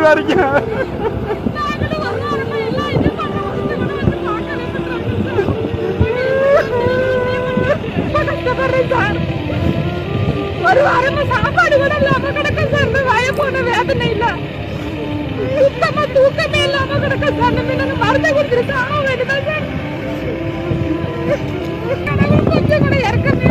வரைக்கும் ஒரு வாரமா சாப்பாடு கூட இல்லாம கிடக்க சார். வய போன வேதனை இல்ல, சுத்தமா தூக்கமே இல்லாம கிடக்க சார். நம்ம மருந்தை கொடுத்துட்டு சாக வேண்டியதான் சார். கடவுள் கொஞ்சம் கூட இறக்கமே